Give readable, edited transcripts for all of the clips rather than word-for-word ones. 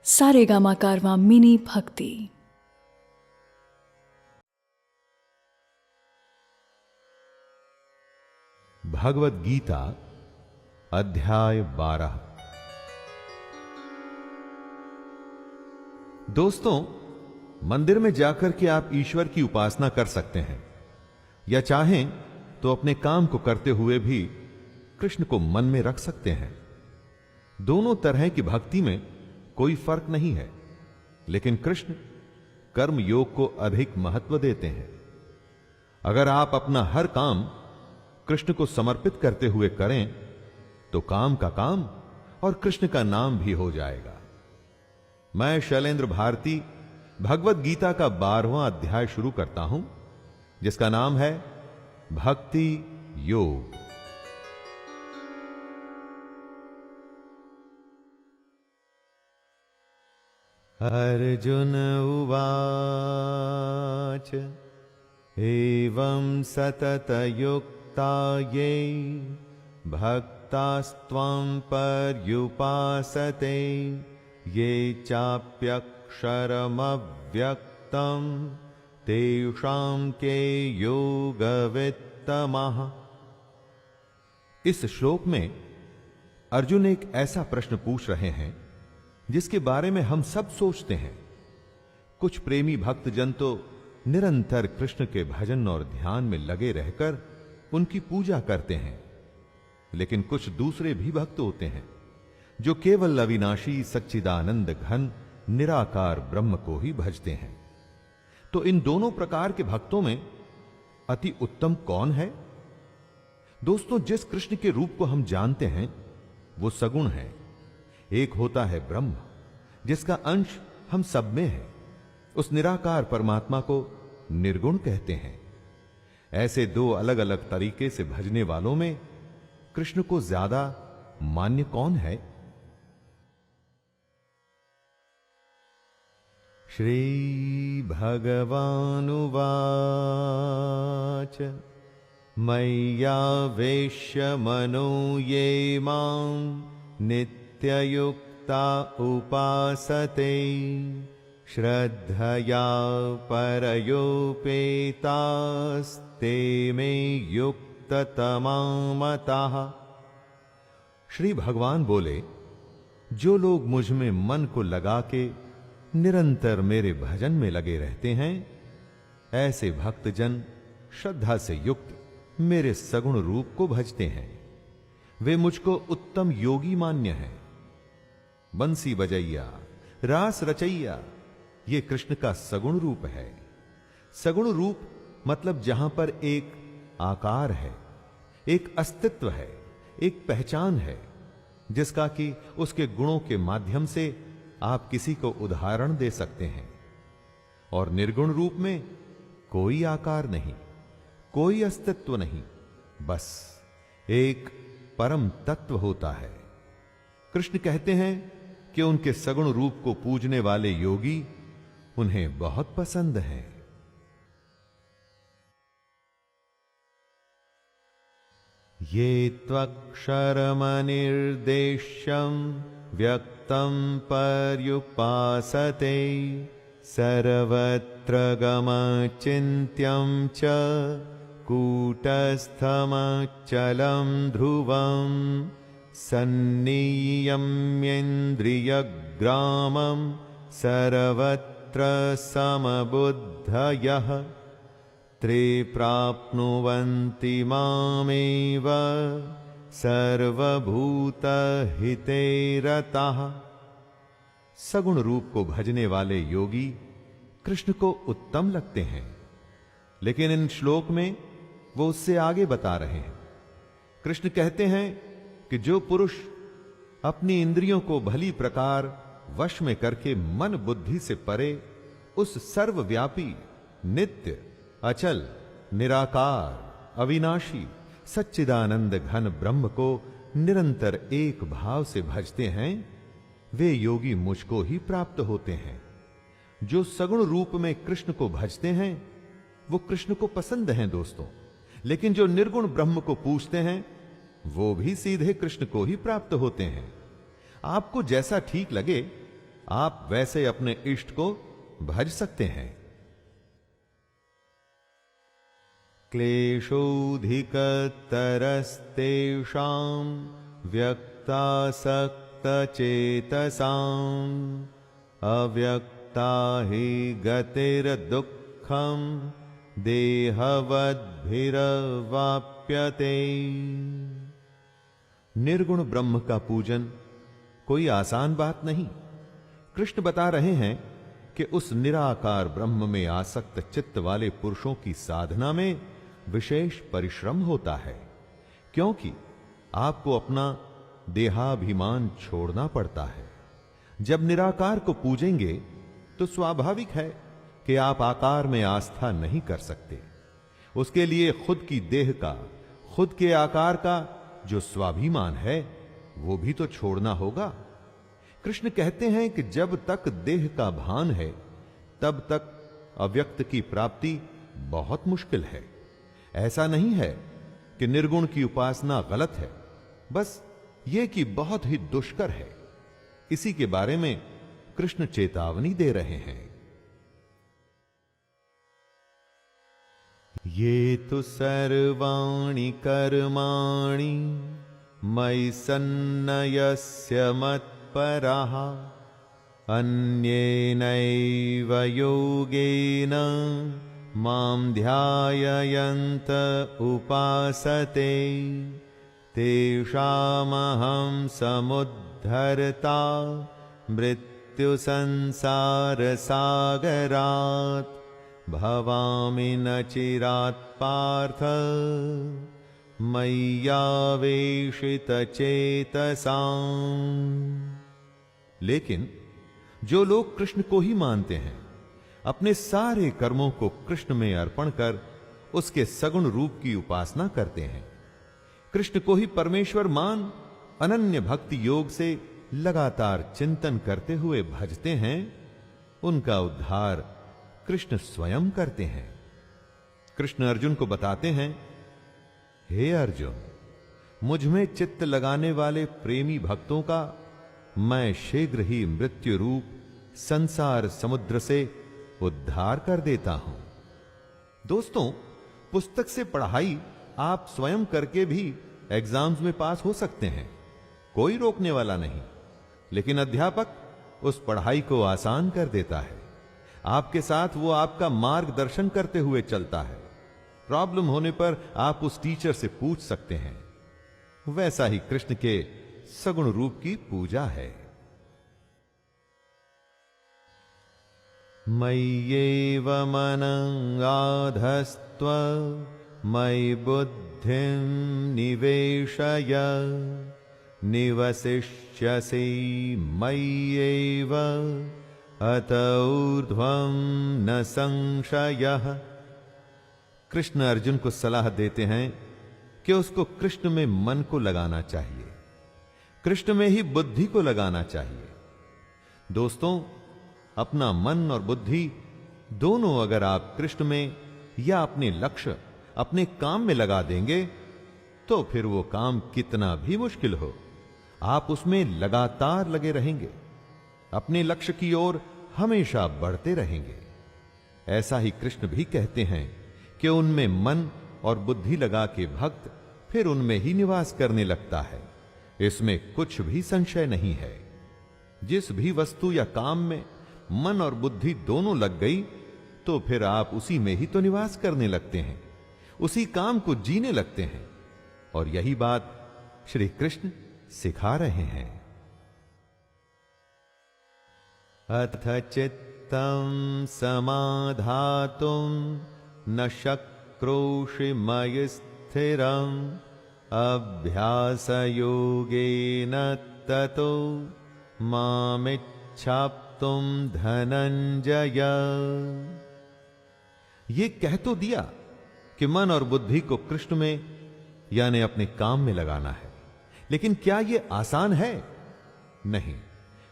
सारेगामा कारवां mini भक्ति। भगवद गीता अध्याय 12। दोस्तों, मंदिर में जाकर के आप ईश्वर की उपासना कर सकते हैं, या चाहें तो अपने काम को करते हुए भी कृष्ण को मन में रख सकते हैं। दोनों तरह की भक्ति में कोई फर्क नहीं है, लेकिन कृष्ण कर्म योग को अधिक महत्व देते हैं। अगर आप अपना हर काम कृष्ण को समर्पित करते हुए करें तो काम का काम और कृष्ण का नाम भी हो जाएगा। मैं शैलेंद्र भारती भगवद गीता का 12वां अध्याय शुरू करता हूं, जिसका नाम है भक्ति योग। अर्जुन उवाच एवं सततयुक्ता ये भक्तास्त्वं पर्युपासते ये चाप्यक्षरमव्यक्तं तेषां के योगवित्तमः। इस श्लोक में अर्जुन एक ऐसा प्रश्न पूछ रहे हैं जिसके बारे में हम सब सोचते हैं। कुछ प्रेमी भक्तजन तो निरंतर कृष्ण के भजन और ध्यान में लगे रहकर उनकी पूजा करते हैं, लेकिन कुछ दूसरे भी भक्त होते हैं जो केवल अविनाशी सच्चिदानंद घन निराकार ब्रह्म को ही भजते हैं। तो इन दोनों प्रकार के भक्तों में अति उत्तम कौन है? दोस्तों, जिस कृष्ण के रूप को हम जानते हैं वो सगुण है। एक होता है ब्रह्म, जिसका अंश हम सब में है। उस निराकार परमात्मा को निर्गुण कहते हैं। ऐसे दो अलग अलग तरीके से भजने वालों में कृष्ण को ज्यादा मान्य कौन है? श्री भगवानुवाच मय्यावेश्य मनो ये मां नित्ययुक्ता उपासते श्रद्धया परयोपेतास्ते मे युक्ततमा मताः। श्री भगवान बोले, जो लोग मुझ में मन को लगा के निरंतर मेरे भजन में लगे रहते हैं, ऐसे भक्तजन श्रद्धा से युक्त मेरे सगुण रूप को भजते हैं। वे मुझको उत्तम योगी मान्य हैं। बंसी बजैया रास रचैया, ये कृष्ण का सगुण रूप है। सगुण रूप मतलब जहां पर एक आकार है, एक अस्तित्व है, एक पहचान है, जिसका कि उसके गुणों के माध्यम से आप किसी को उदाहरण दे सकते हैं। और निर्गुण रूप में कोई आकार नहीं, कोई अस्तित्व नहीं, बस एक परम तत्व होता है। कृष्ण कहते हैं कि उनके सगुण रूप को पूजने वाले योगी उन्हें बहुत पसंद हैं। ये त्वक्षरमनिर्देश्यं व्यक्तं पर्युपासते सर्वत्र गमचिन्त्यं च कूटस्थमचलं ध्रुवं सन्नियम्येन्द्रियग्रामं सर्वत्र समबुद्धयः ते प्राप्नुवन्ति मामेव सर्वभूतहिते रताः। सगुण रूप को भजने वाले योगी कृष्ण को उत्तम लगते हैं, लेकिन इन श्लोक में वो उससे आगे बता रहे हैं। कृष्ण कहते हैं कि जो पुरुष अपनी इंद्रियों को भली प्रकार वश में करके मन बुद्धि से परे उस सर्वव्यापी, नित्य, अचल, निराकार, अविनाशी, सच्चिदानंद घन ब्रह्म को निरंतर एक भाव से भजते हैं, वे योगी मुझको ही प्राप्त होते हैं। जो सगुण रूप में कृष्ण को भजते हैं वो कृष्ण को पसंद हैं दोस्तों, लेकिन जो निर्गुण ब्रह्म को पूजते हैं वो भी सीधे कृष्ण को ही प्राप्त होते हैं। आपको जैसा ठीक लगे आप वैसे अपने इष्ट को भज सकते हैं। क्लेशोऽधिकतरस्तेषां व्यक्तासक्तचेतसाम् अव्यक्ता हि गतिर्दुःखं देहवद्भिरवाप्यते। निर्गुण ब्रह्म का पूजन कोई आसान बात नहीं। कृष्ण बता रहे हैं कि उस निराकार ब्रह्म में आसक्त चित्त वाले पुरुषों की साधना में विशेष परिश्रम होता है, क्योंकि आपको अपना देहाभिमान छोड़ना पड़ता है। जब निराकार को पूजेंगे तो स्वाभाविक है कि आप आकार में आस्था नहीं कर सकते। उसके लिए खुद की देह का, खुद के आकार का जो स्वाभिमान है वो भी तो छोड़ना होगा। कृष्ण कहते हैं कि जब तक देह का भान है तब तक अव्यक्त की प्राप्ति बहुत मुश्किल है। ऐसा नहीं है कि निर्गुण की उपासना गलत है, बस यह कि बहुत ही दुष्कर है। इसी के बारे में कृष्ण चेतावनी दे रहे हैं। ये तो सर्वाणि कर्माणि मयि सन्न्यस्य मत्पराः अन्येनैव योगेन मां ध्यायन्त उपासते तेषामहं समुद्धर्ता मृत्युसंसारसागरात् भवामि न चिरात् पार्थ मय्यावेशितचेतसाम्। लेकिन जो लोग कृष्ण को ही मानते हैं, अपने सारे कर्मों को कृष्ण में अर्पण कर उसके सगुण रूप की उपासना करते हैं, कृष्ण को ही परमेश्वर मान अनन्य भक्ति योग से लगातार चिंतन करते हुए भजते हैं, उनका उद्धार कृष्ण स्वयं करते हैं। कृष्ण अर्जुन को बताते हैं, हे अर्जुन, मुझ में चित्त लगाने वाले प्रेमी भक्तों का मैं शीघ्र ही मृत्यु रूप संसार समुद्र से उद्धार कर देता हूं। दोस्तों, पुस्तक से पढ़ाई आप स्वयं करके भी एग्जाम्स में पास हो सकते हैं, कोई रोकने वाला नहीं। लेकिन अध्यापक उस पढ़ाई को आसान कर देता है। आपके साथ वो आपका मार्गदर्शन करते हुए चलता है। प्रॉब्लम होने पर आप उस टीचर से पूछ सकते हैं। वैसा ही कृष्ण के सगुण रूप की पूजा है। मय्येव मनං आधस्त्व मयि बुद्धिं निवेशय निवसिष्यसि मय्येव अत ऊर्ध्वं न संशयः। कृष्ण अर्जुन को सलाह देते हैं कि उसको कृष्ण में मन को लगाना चाहिए, कृष्ण में ही बुद्धि को लगाना चाहिए। दोस्तों, अपना मन और बुद्धि दोनों अगर आप कृष्ण में या अपने लक्ष्य, अपने काम में लगा देंगे तो फिर वो काम कितना भी मुश्किल हो, आप उसमें लगातार लगे रहेंगे, अपने लक्ष्य की ओर हमेशा बढ़ते रहेंगे। ऐसा ही कृष्ण भी कहते हैं कि उनमें मन और बुद्धि लगा के भक्त फिर उनमें ही निवास करने लगता है। इसमें कुछ भी संशय नहीं है। जिस भी वस्तु या काम में मन और बुद्धि दोनों लग गई तो फिर आप उसी में ही तो निवास करने लगते हैं, उसी काम को जीने लगते हैं। और यही बात श्री कृष्ण सिखा रहे हैं। अथ चित्तं समाधातुं न शक्नोषि मयि स्थिरम् अभ्यासयोगेन ततो मामिच्छाप्तुं धनंजय। ये कह तो दिया कि मन और बुद्धि को कृष्ण में यानी अपने काम में लगाना है, लेकिन क्या यह आसान है? नहीं,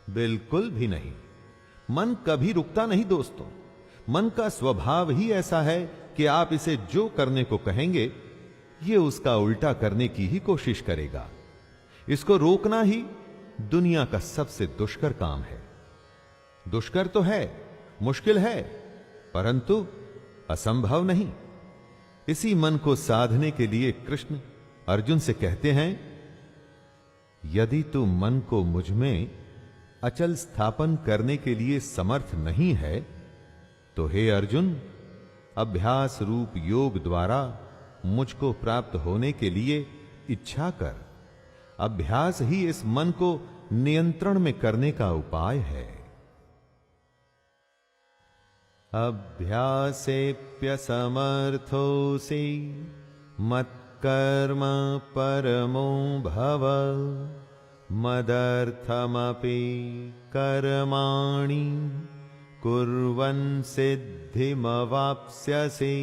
बिल्कुल भी नहीं। मन कभी रुकता नहीं दोस्तों। मन का स्वभाव ही ऐसा है कि आप इसे जो करने को कहेंगे ये उसका उल्टा करने की ही कोशिश करेगा। इसको रोकना ही दुनिया का सबसे दुष्कर काम है। दुष्कर तो है, मुश्किल है, परंतु असंभव नहीं। इसी मन को साधने के लिए कृष्ण अर्जुन से कहते हैं, यदि तू मन को मुझ में अचल स्थापन करने के लिए समर्थ नहीं है, तो हे अर्जुन, अभ्यास रूप योग द्वारा मुझको प्राप्त होने के लिए इच्छा कर। अभ्यास ही इस मन को नियंत्रण में करने का उपाय है। अभ्यासेप्यसमर्थोऽसि मत्कर्म परमो भव, मदर्थमपि कर्माणि कुर्वन् सिद्धिमवाप्स्यसि।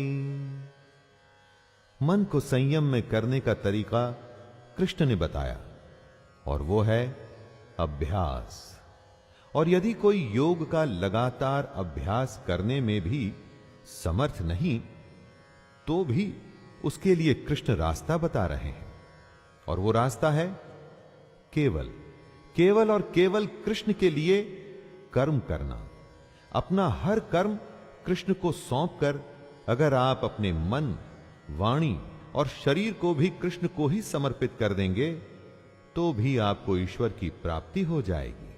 मन को संयम में करने का तरीका कृष्ण ने बताया, और वो है अभ्यास। और यदि कोई योग का लगातार अभ्यास करने में भी समर्थ नहीं, तो भी उसके लिए कृष्ण रास्ता बता रहे हैं, और वो रास्ता है केवल केवल और केवल कृष्ण के लिए कर्म करना। अपना हर कर्म कृष्ण को सौंपकर अगर आप अपने मन, वाणी और शरीर को भी कृष्ण को ही समर्पित कर देंगे, तो भी आपको ईश्वर की प्राप्ति हो जाएगी।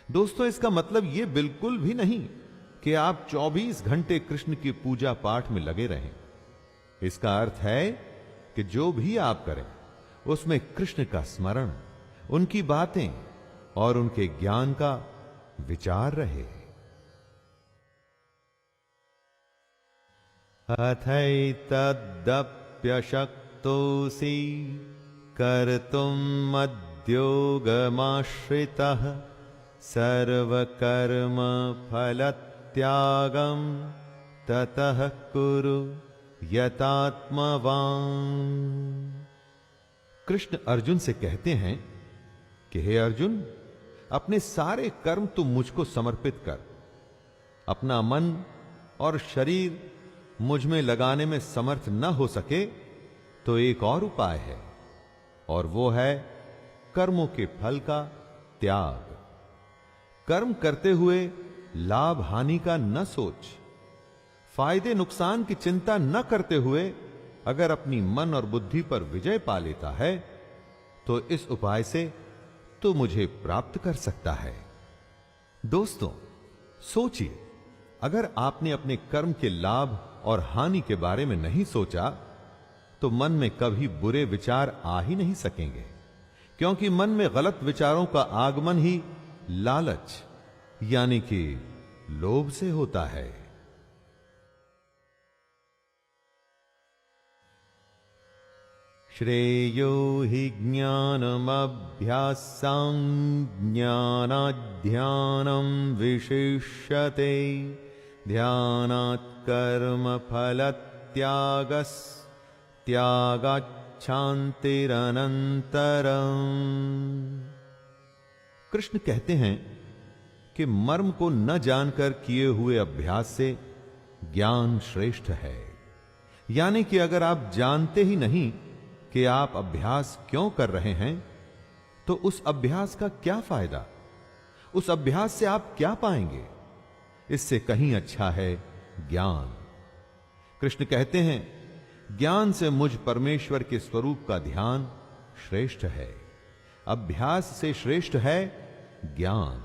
दोस्तों, इसका मतलब यह बिल्कुल भी नहीं कि आप 24 घंटे कृष्ण की पूजा पाठ में लगे रहें। इसका अर्थ है कि जो भी आप करें, उसमें कृष्ण का स्मरण, उनकी बातें और उनके ज्ञान का विचार रहे। अथैतदप्यशक्तोऽसि कर्तुं मद्योगमाश्रितः सर्वकर्म फलत्यागं ततः कुरु यतात्मवान्। कृष्ण अर्जुन से कहते हैं कि हे अर्जुन, अपने सारे कर्म तुम मुझको समर्पित कर। अपना मन और शरीर मुझ में लगाने में समर्थ न हो सके तो एक और उपाय है, और वो है कर्मों के फल का त्याग। कर्म करते हुए लाभ हानि का न सोच, फायदे नुकसान की चिंता न करते हुए अगर अपनी मन और बुद्धि पर विजय पा लेता है, तो इस उपाय से तो मुझे प्राप्त कर सकता है। दोस्तों, सोचिए, अगर आपने अपने कर्म के लाभ और हानि के बारे में नहीं सोचा, तो मन में कभी बुरे विचार आ ही नहीं सकेंगे, क्योंकि मन में गलत विचारों का आगमन ही लालच यानी कि लोभ से होता है। श्रेयो हि ज्ञानमभ्यासां ज्ञानाध्यानं विशिष्यते ध्यानात् कर्म फलत्यागस् त्यागाच्छान्तिरनन्तरम्। कृष्ण कहते हैं कि मर्म को न जानकर किए हुए अभ्यास से ज्ञान श्रेष्ठ है। यानी कि अगर आप जानते ही नहीं कि आप अभ्यास क्यों कर रहे हैं, तो उस अभ्यास का क्या फायदा? उस अभ्यास से आप क्या पाएंगे? इससे कहीं अच्छा है ज्ञान। कृष्ण कहते हैं, ज्ञान से मुझ परमेश्वर के स्वरूप का ध्यान श्रेष्ठ है। अभ्यास से श्रेष्ठ है ज्ञान,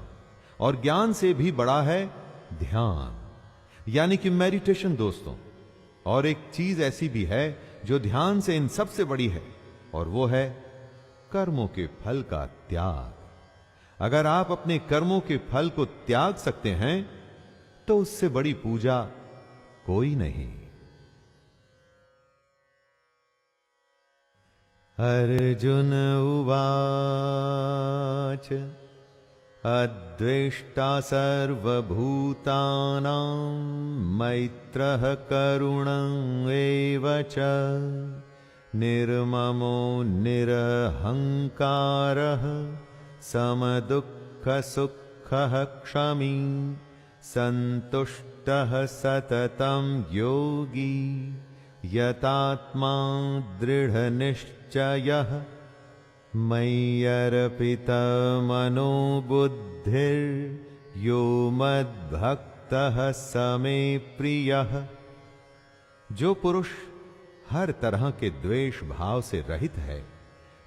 और ज्ञान से भी बड़ा है ध्यान, यानी कि मेडिटेशन। दोस्तों, और एक चीज ऐसी भी है जो ध्यान से इन सबसे बड़ी है, और वो है कर्मों के फल का त्याग। अगर आप अपने कर्मों के फल को त्याग सकते हैं, तो उससे बड़ी पूजा कोई नहीं। अर्जुन उवाच अद्वेष्टा सर्वभूतानां मैत्रः करुण एव च निर्ममो निरहंकारः समदुःखसुखः क्षमी सन्तुष्टः सततं योगी यतात्मा दृढनिश्चयः मय्यर्पितमनो बुद्धिर्योऽर्पितमेव यो मद्भक्तः स मे प्रियः। जो पुरुष हर तरह के द्वेष भाव से रहित है,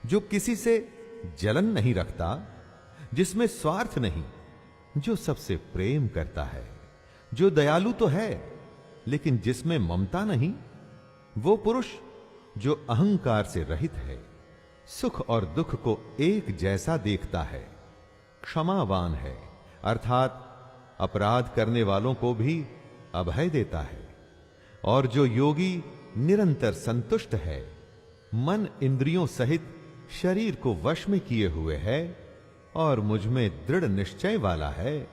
जो किसी से जलन नहीं रखता, जिसमें स्वार्थ नहीं, जो सबसे प्रेम करता है, जो दयालु तो है लेकिन जिसमें ममता नहीं, वो पुरुष जो अहंकार से रहित है, सुख और दुख को एक जैसा देखता है, क्षमावान है, अर्थात अपराध करने वालों को भी अभय देता है, और जो योगी निरंतर संतुष्ट है, मन इंद्रियों सहित शरीर को वश में किए हुए है और मुझ में दृढ़ निश्चय वाला है,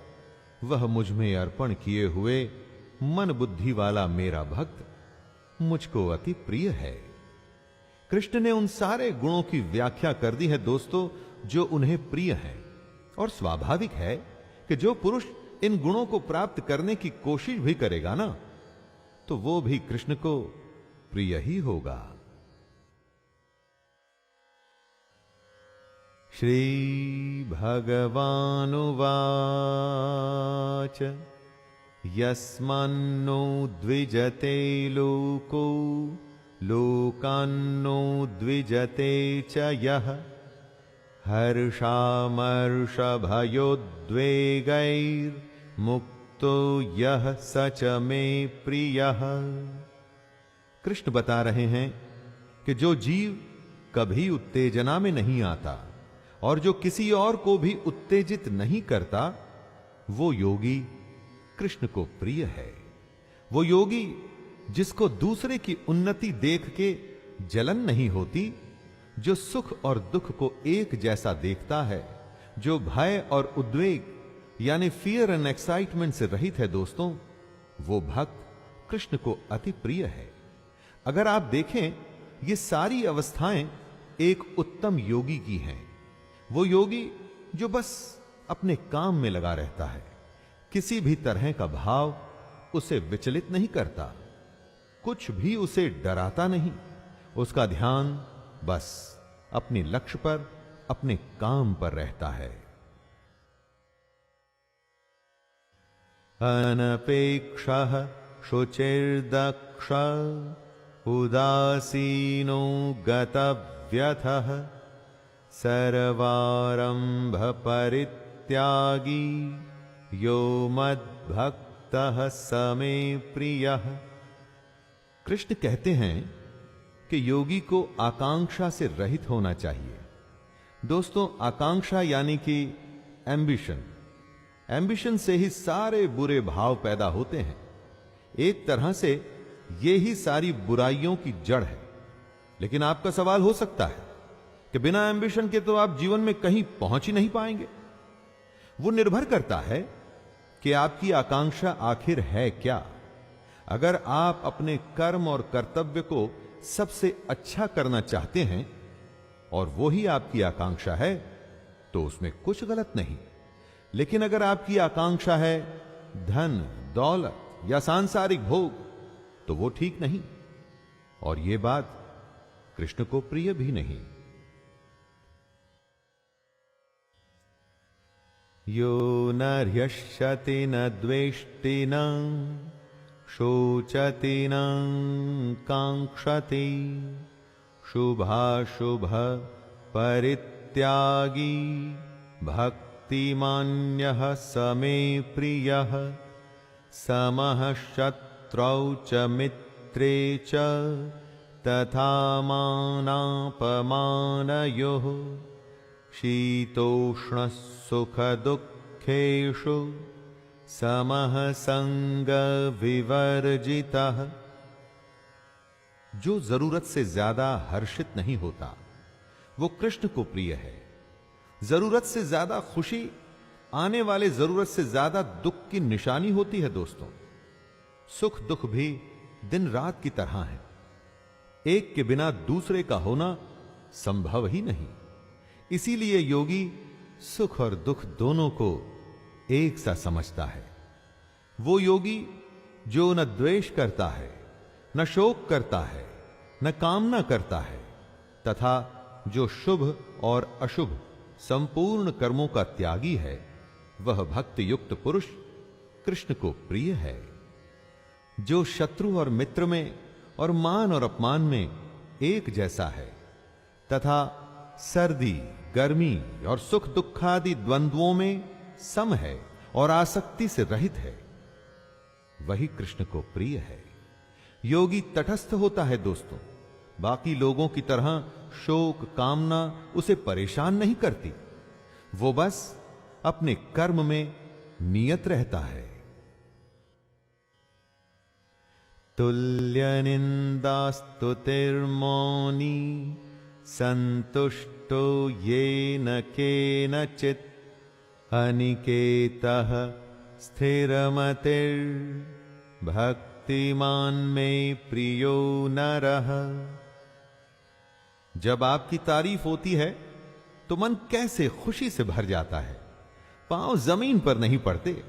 वह मुझ में अर्पण किए हुए मन बुद्धि वाला मेरा भक्त मुझको अति प्रिय है। कृष्ण ने उन सारे गुणों की व्याख्या कर दी है दोस्तों, जो उन्हें प्रिय हैं, और स्वाभाविक है कि जो पुरुष इन गुणों को प्राप्त करने की कोशिश भी करेगा ना, तो वो भी कृष्ण को प्रिय ही होगा। श्री भगवानुवाच यस्मान्नो द्विजते लोको लोकान्नो द्विजते च यः हर्षामर्षभयोद्वेगैर्मुक्तो यः स च मे प्रियः। कृष्ण बता रहे हैं कि जो जीव कभी उत्तेजना में नहीं आता और जो किसी और को भी उत्तेजित नहीं करता, वो योगी कृष्ण को प्रिय है। वो योगी जिसको दूसरे की उन्नति देख के जलन नहीं होती, जो सुख और दुख को एक जैसा देखता है, जो भय और उद्वेग यानी फियर एंड एक्साइटमेंट से रहित है दोस्तों, वो भक्त कृष्ण को अति प्रिय है। अगर आप देखें, ये सारी अवस्थाएं एक उत्तम योगी की हैं। वो योगी जो बस अपने काम में लगा रहता है, किसी भी तरह का भाव उसे विचलित नहीं करता, कुछ भी उसे डराता नहीं, उसका ध्यान बस अपने लक्ष्य पर, अपने काम पर रहता है। अनपेक्षः शुचिर्दक्ष उदासीनो गतव्यथः सर्वारंभ परित्यागी यो मद्भक्तः स मे प्रियः। कृष्ण कहते हैं कि योगी को आकांक्षा से रहित होना चाहिए। दोस्तों, आकांक्षा यानी कि एम्बिशन, एम्बिशन से ही सारे बुरे भाव पैदा होते हैं। एक तरह से ये ही सारी बुराइयों की जड़ है। लेकिन आपका सवाल हो सकता है कि बिना एम्बिशन के तो आप जीवन में कहीं पहुंच ही नहीं पाएंगे। वो निर्भर करता है कि आपकी आकांक्षा आखिर है क्या। अगर आप अपने कर्म और कर्तव्य को सबसे अच्छा करना चाहते हैं और वो ही आपकी आकांक्षा है, तो उसमें कुछ गलत नहीं। लेकिन अगर आपकी आकांक्षा है धन, दौलत या सांसारिक भोग, तो वो ठीक नहीं, और ये बात कृष्ण को प्रिय भी नहीं। यो न ह्यष्यति न द्वेष्टि न शोचति न कांक्षति शुभाशुभ परित्यागी भक्तिमान्यः स मे प्रियः समः शत्रौ च मित्रे च तथा मानापमानयोः शीतोष्ण सुख दुःखेषु समः संग विवर्जितः। जो जरूरत से ज्यादा हर्षित नहीं होता, वो कृष्ण को प्रिय है। जरूरत से ज्यादा खुशी आने वाले जरूरत से ज्यादा दुख की निशानी होती है दोस्तों। सुख दुख भी दिन रात की तरह है, एक के बिना दूसरे का होना संभव ही नहीं। इसीलिए योगी सुख और दुख दोनों को एक सा समझता है। वो योगी जो न द्वेष करता है, न शोक करता है, न कामना करता है, तथा जो शुभ और अशुभ संपूर्ण कर्मों का त्यागी है, वह भक्ति युक्त पुरुष कृष्ण को प्रिय है। जो शत्रु और मित्र में और मान और अपमान में एक जैसा है तथा सर्दी गर्मी और सुख दुखादि द्वंद्वों में सम है और आसक्ति से रहित है, वही कृष्ण को प्रिय है। योगी तटस्थ होता है दोस्तों, बाकी लोगों की तरह शोक कामना उसे परेशान नहीं करती। वो बस अपने कर्म में नियत रहता है। तुल्य निंदास्तुतिर्मौनी संतुष्टो येन केनचित् अनिकेतः स्थिरमतिर् भक्तिमान में प्रियो नरः। जब आपकी तारीफ होती है तो मन कैसे खुशी से भर जाता है, पांव जमीन पर नहीं पड़ते।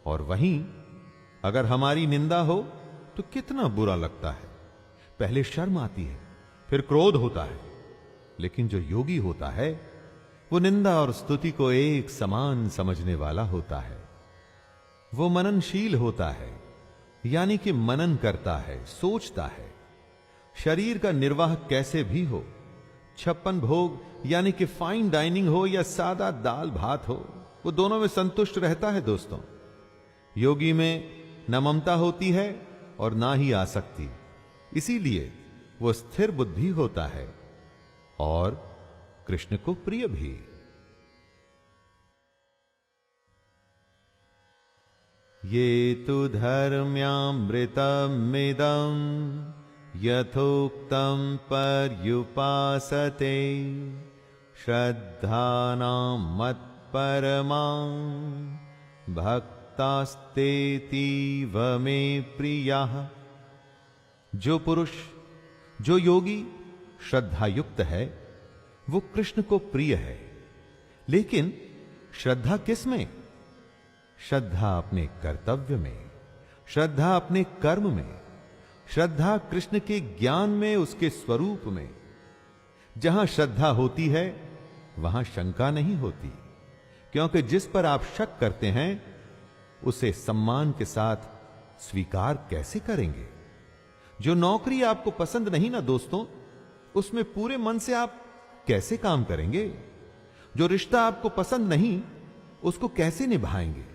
और वहीं अगर हमारी निंदा हो तो कितना बुरा लगता है। पहले शर्म आती है, फिर क्रोध होता है। लेकिन जो योगी होता है वो निंदा और स्तुति को एक समान समझने वाला होता है। वो मननशील होता है, यानी कि मनन करता है, सोचता है। शरीर का निर्वाह कैसे भी हो, 56 भोग यानी कि फाइन डाइनिंग हो या सादा दाल भात हो, वो दोनों में संतुष्ट रहता है दोस्तों। योगी में न ममता होती है और ना ही आसक्ति, इसीलिए वो स्थिर बुद्धि होता है और कृष्ण को प्रिय भी। ये तु धर्म्यामृतमिदं यथोक्तं पर्युपासते श्रद्धानां मत्परमां भक्तास्तेतीव मे प्रियाः। जो पुरुष, जो योगी श्रद्धा युक्त है वो कृष्ण को प्रिय है। लेकिन श्रद्धा किस में? श्रद्धा अपने कर्तव्य में, श्रद्धा अपने कर्म में, श्रद्धा कृष्ण के ज्ञान में, उसके स्वरूप में। जहां श्रद्धा होती है वहां शंका नहीं होती, क्योंकि जिस पर आप शक करते हैं उसे सम्मान के साथ स्वीकार कैसे करेंगे? जो नौकरी आपको पसंद नहीं ना दोस्तों, उसमें पूरे मन से आप कैसे काम करेंगे? जो रिश्ता आपको पसंद नहीं उसको कैसे निभाएंगे?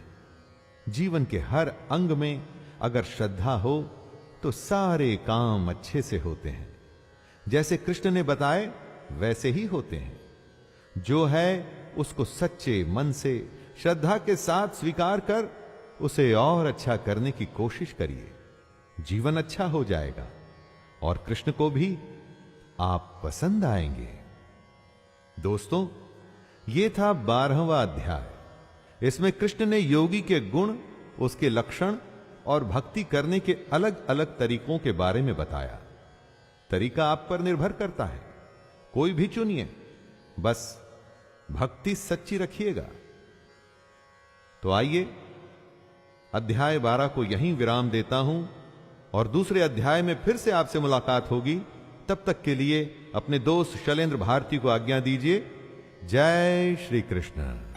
जीवन के हर अंग में अगर श्रद्धा हो तो सारे काम अच्छे से होते हैं। जैसे कृष्ण ने बताए वैसे ही होते हैं। जो है उसको सच्चे मन से श्रद्धा के साथ स्वीकार कर उसे और अच्छा करने की कोशिश करिए। जीवन अच्छा हो जाएगा और कृष्ण को भी आप पसंद आएंगे। दोस्तों, ये था 12वां अध्याय। इसमें कृष्ण ने योगी के गुण, उसके लक्षण और भक्ति करने के अलग अलग तरीकों के बारे में बताया। तरीका आप पर निर्भर करता है, कोई भी चुनिए, बस भक्ति सच्ची रखिएगा। तो आइए अध्याय 12 को यहीं विराम देता हूं और दूसरे अध्याय में फिर से आपसे मुलाकात होगी। तब तक के लिए अपने दोस्त शैलेंद्र भारती को आज्ञा दीजिए। जय श्री कृष्ण।